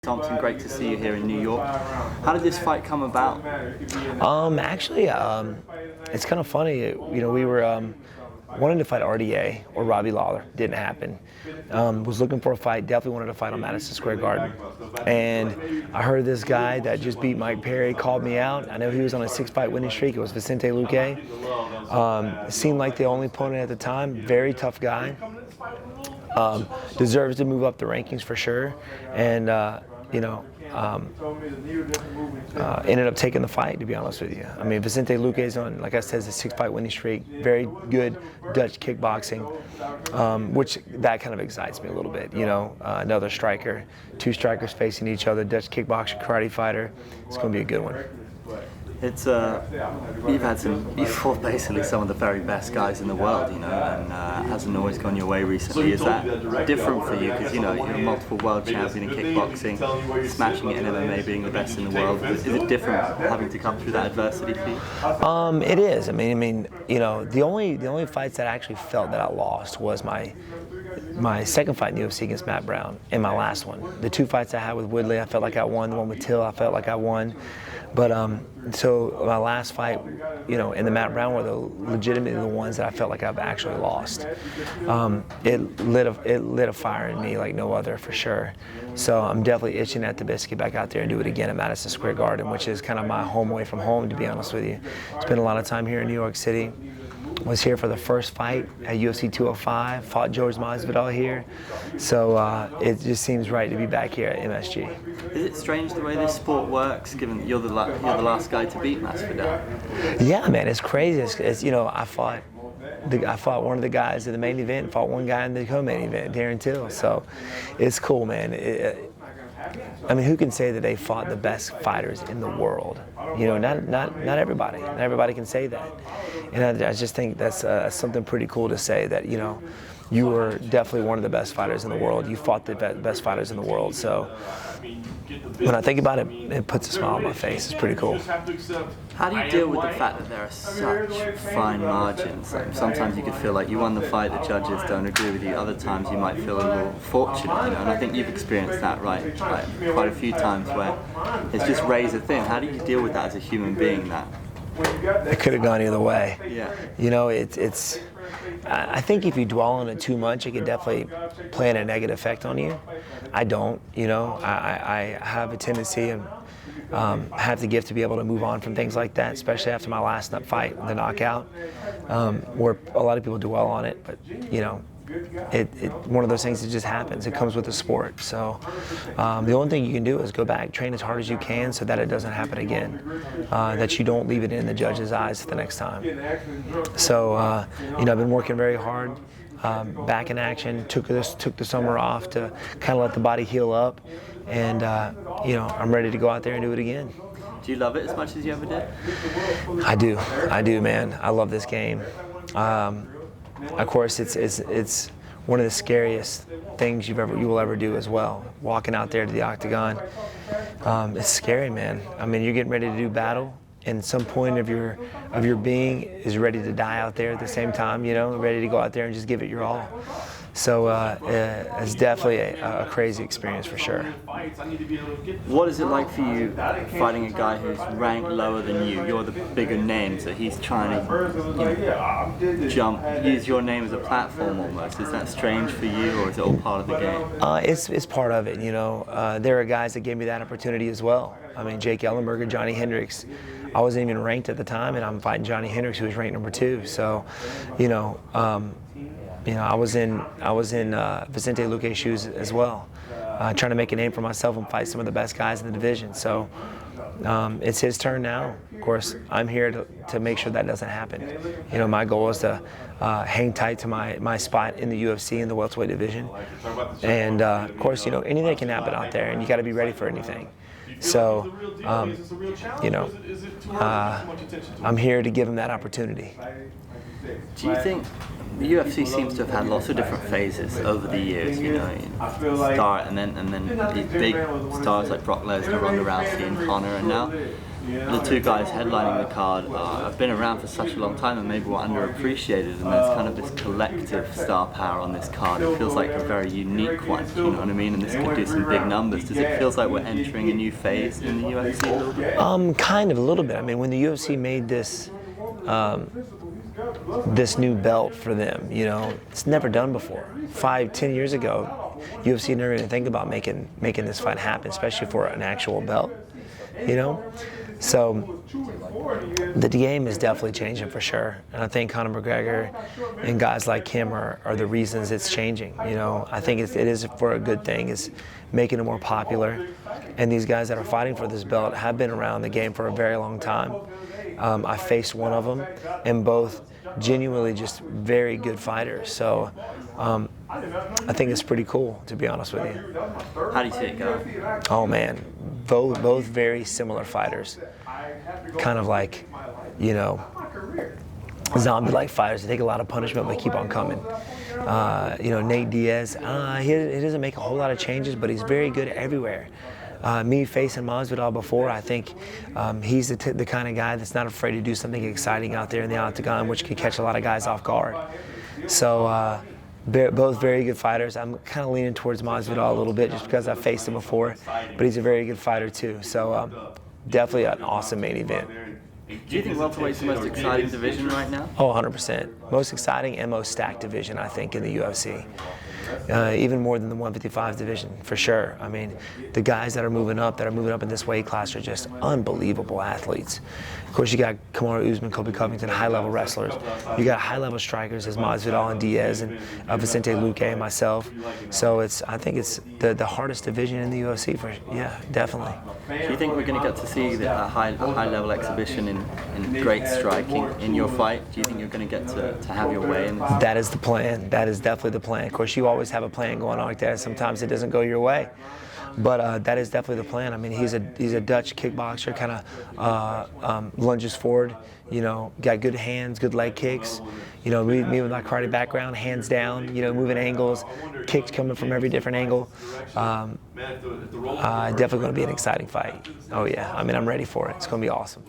Thompson, great to see you here in New York. How did this fight come about? It's kind of funny. We were wanting to fight RDA or Robbie Lawler. Didn't happen. Was looking for a fight. Definitely wanted to fight on Madison Square Garden. And I heard this guy that just beat Mike Perry called me out. I know he was on a 6-fight winning streak. It was Vicente Luque. Seemed like the only opponent at the time. Very tough guy. Deserves to move up the rankings for sure. And ended up taking the fight, to be honest with you. I mean, Vicente Luque is on, like I said, a 6-fight winning streak. Very good Dutch kickboxing, which that kind of excites me a little bit. Another striker, two strikers facing each other, Dutch kickboxer, karate fighter. It's going to be a good one. It's you've fought basically some of the very best guys in the world, and hasn't always gone your way recently. Is that different for you? Because you're a multiple world champion in kickboxing, smashing it in MMA, being the best in the world. Is it different having to come through that adversity for you? It is. The only fights that I actually felt that I lost was my second fight in the UFC against Matt Brown and my last one. The two fights I had with Woodley, I felt like I won. The one with Till, I felt like I won. But so my last fight, and the Matt Brown were legitimately the ones that I felt like I've actually lost. It lit a fire in me like no other, for sure. So I'm definitely itching at the bit to get back out there and do it again at Madison Square Garden, which is kind of my home away from home, to be honest with you. Spent a lot of time here in New York City. Was here for the first fight at UFC 205, fought George Masvidal here. So it just seems right to be back here at MSG. Is it strange the way this sport works, given you're the last guy to beat Masvidal? Yeah, man, it's crazy. I fought one of the guys in the main event, fought one guy in the co-main event, Darren Till. So it's cool, man. Who can say that they fought the best fighters in the world? Not everybody. Not everybody can say that. And I just think that's something pretty cool to say, that, you were definitely one of the best fighters in the world. You fought the best fighters in the world. So when I think about it, it puts a smile on my face. It's pretty cool. How do you deal with the fact that there are such fine margins? Sometimes you could feel like you won the fight, the judges don't agree with you. Other times you might feel a little fortunate, and I think you've experienced that, right? Quite a few times where it's just razor thin. How do you deal with that as a human being? That it could have gone either way. Yeah. I think if you dwell on it too much, it could definitely play a negative effect on you. I don't. I have a tendency and have the gift to be able to move on from things like that, especially after my last fight, the knockout, where a lot of people dwell on it. But one of those things that just happens. It comes with the sport. So the only thing you can do is go back, train as hard as you can, so that it doesn't happen again. That you don't leave it in the judge's eyes the next time. So I've been working very hard. Back in action. Took the summer off to kind of let the body heal up, and I'm ready to go out there and do it again. Do you love it as much as you ever did? I do, man. I love this game. Of course, it's one of the scariest things you will ever do as well. Walking out there to the octagon, it's scary, man. You're getting ready to do battle, and some point of your being is ready to die out there at the same time. Ready to go out there and just give it your all. So it's definitely a crazy experience for sure. What is it like for you fighting a guy who's ranked lower than you? You're the bigger name, so he's trying to use your name as a platform almost. Is that strange for you, or is it all part of the game? It's part of it. There are guys that gave me that opportunity as well. Jake Ellenberger, Johnny Hendricks. I wasn't even ranked at the time, and I'm fighting Johnny Hendricks, who was ranked number 2. So, I was in Vicente Luque's shoes as well, trying to make a name for myself and fight some of the best guys in the division. So it's his turn now. Of course, I'm here to make sure that doesn't happen. My goal is to hang tight to my spot in the UFC in the welterweight division. And of course, anything can happen out there, and you got to be ready for anything. So, I'm here to give him that opportunity. Do you think the UFC seems to have had lots of different phases over the years? Start and then these big stars like Brock Lesnar, Ronda Rousey, and Conor, and now the two guys headlining the card have been around for such a long time and maybe were underappreciated, and there's kind of this collective star power on this card. It feels like a very unique one, you know what I mean? And this could do some big numbers. Does it feel like we're entering a new phase in the UFC a little bit? Kind of, a little bit. I mean, when the UFC made this this new belt for them, you know, it's never done before. 5-10 years ago, UFC never even think about making this fight happen, especially for an actual belt, you know? So the game is definitely changing for sure. And I think Conor McGregor and guys like him are the reasons it's changing. You know, I think it is for a good thing. It's making it more popular. And these guys that are fighting for this belt have been around the game for a very long time. I faced one of them, and both genuinely just very good fighters. So I think it's pretty cool, to be honest with you. How do you see it go? Oh man, both very similar fighters. Kind of like, you know, zombie-like fighters. They take a lot of punishment, but keep on coming. You know, Nate Diaz, he doesn't make a whole lot of changes, but he's very good everywhere. Me facing Masvidal before, I think he's the kind of guy that's not afraid to do something exciting out there in the octagon, which could catch a lot of guys off guard. So both very good fighters. I'm kind of leaning towards Masvidal a little bit just because I've faced him before, but he's a very good fighter too. So definitely an awesome main event. Do you think welterweight's the most exciting division right now? Oh, 100%. Most exciting and most stacked division, I think, in the UFC. Even more than the 155 division, for sure. I mean, the guys that are moving up in this weight class are just unbelievable athletes. Of course, you got Kamaru Usman, Colby Covington, high-level wrestlers. You got high-level strikers as Masvidal and Diaz and Vicente Luque and myself. So I think it's the hardest division in the UFC, yeah, definitely. Do you think we're going to get to see a high-level exhibition in great striking in your fight? Do you think you're going to get to have your way in this? That is the plan. That is definitely the plan. Of course, you always have a plan going on like that. Sometimes it doesn't go your way, but that is definitely the plan. I mean, he's a Dutch kickboxer, kind of lunges forward. You know, got good hands, good leg kicks. You know, me with my karate background, hands down. You know, moving angles, kicks coming from every different angle. Definitely going to be an exciting fight. Oh yeah, I mean, I'm ready for it. It's going to be awesome.